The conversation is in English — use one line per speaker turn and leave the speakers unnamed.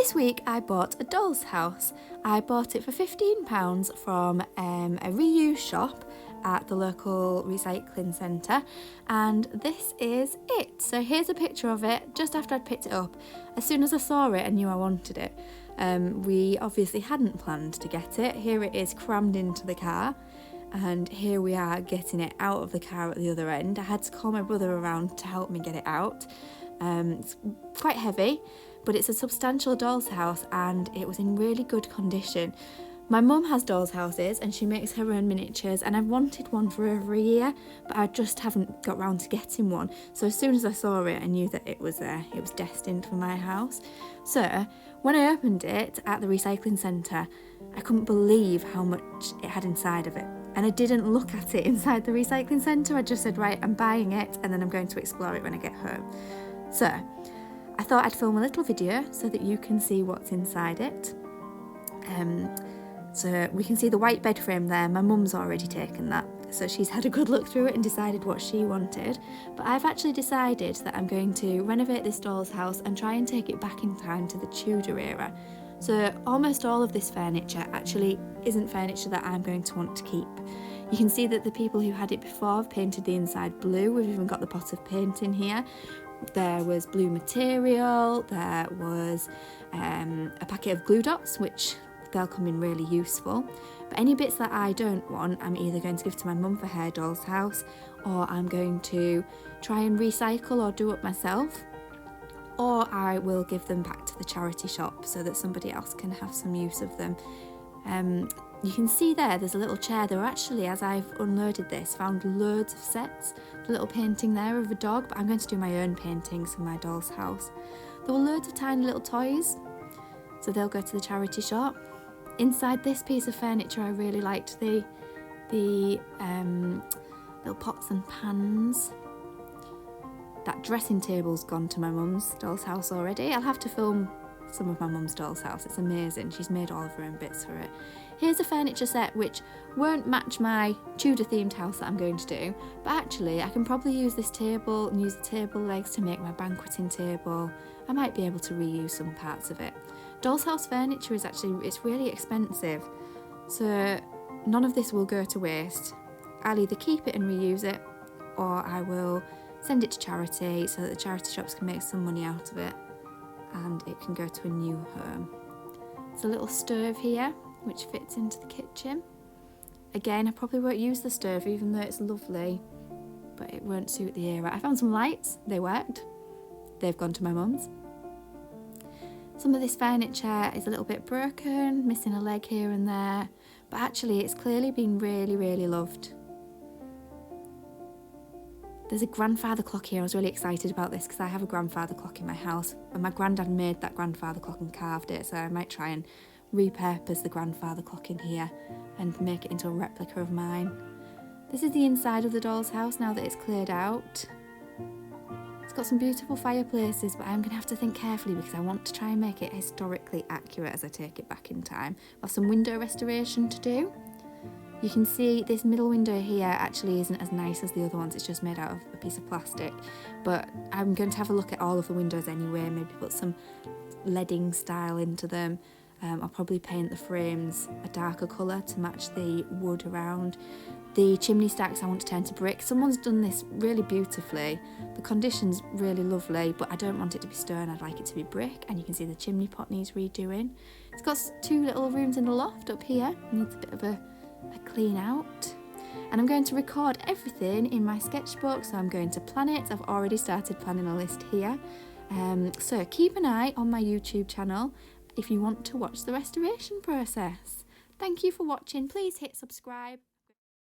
This week I bought a doll's house. I bought it for £15 from a reuse shop at the local recycling centre, and this is it. So here's a picture of it just after I'd picked it up. As soon as I saw it I knew I wanted it. We obviously hadn't planned to get it. Here it is crammed into the car, and here we are getting it out of the car at the other end. I had to call my brother around to help me get it out. It's quite heavy, but it's a substantial doll's house and it was in really good condition. My mum has doll's houses and she makes her own miniatures, and I've wanted one for over a year, but I just haven't got round to getting one. So as soon as I saw it, I knew that it was there. It was destined for my house. So when I opened it at the recycling centre, I couldn't believe how much it had inside of it. And I didn't look at it inside the recycling centre. I just said, right, I'm buying it and then I'm going to explore it when I get home. So I thought I'd film a little video so that you can see what's inside it. So we can see the white bed frame there. My mum's already taken that, so she's had a good look through it and decided what she wanted. But I've actually decided that I'm going to renovate this doll's house and try and take it back in time to the Tudor era. So almost all of this furniture actually isn't furniture that I'm going to want to keep. You can see that the people who had it before have painted the inside blue. We've even got the pot of paint in here. There was blue material, there was a packet of glue dots, which they'll come in really useful. But any bits that I don't want, I'm either going to give to my mum for her doll's house, or I'm going to try and recycle or do it myself, or I will give them back to the charity shop so that somebody else can have some use of them. You can see there's a little chair. There were actually, as I've unloaded this, found loads of sets. A little painting there of a dog, but I'm going to do my own paintings for my doll's house. There were loads of tiny little toys, so they'll go to the charity shop. Inside this piece of furniture, I really liked the little pots and pans. That dressing table's gone to my mum's doll's house already. I'll have to film some of my mum's doll's house. It's amazing. She's made all of her own bits for it. Here's a furniture set which won't match my Tudor themed house that I'm going to do, but actually I can probably use this table and use the table legs to make my banqueting table. I might be able to reuse some parts of it. Doll's house furniture is it's really expensive, so none of this will go to waste. I'll either keep it and reuse it, or I will send it to charity so that the charity shops can make some money out of it and it can go to a new home. There's a little stove here which fits into the kitchen. Again, I probably won't use the stove even though it's lovely, but it won't suit the era. I found some lights, they worked. They've gone to my mum's. Some of this furniture is a little bit broken, missing a leg here and there, but actually it's clearly been really, really loved. There's a grandfather clock here. I was really excited about this because I have a grandfather clock in my house, and my granddad made that grandfather clock and carved it, so I might try and repurpose the grandfather clock in here and make it into a replica of mine. This is the inside of the doll's house now that it's cleared out. It's got some beautiful fireplaces, but I'm going to have to think carefully because I want to try and make it historically accurate as I take it back in time. I've some window restoration to do. You can see this middle window here actually isn't as nice as the other ones. It's just made out of a piece of plastic, but I'm going to have a look at all of the windows anyway, maybe put some leading style into them. I'll probably paint the frames a darker colour to match the wood around. The chimney stacks I want to turn to brick. Someone's done this really beautifully. The condition's really lovely, but I don't want it to be stone. I'd like it to be brick, and you can see the chimney pot needs redoing. It's got two little rooms in the loft up here. Needs a bit of a clean out. And I'm going to record everything in my sketchbook, so I'm going to plan it. I've already started planning a list here. So keep an eye on my YouTube channel if you want to watch the restoration process. Thank you for watching. Please hit subscribe.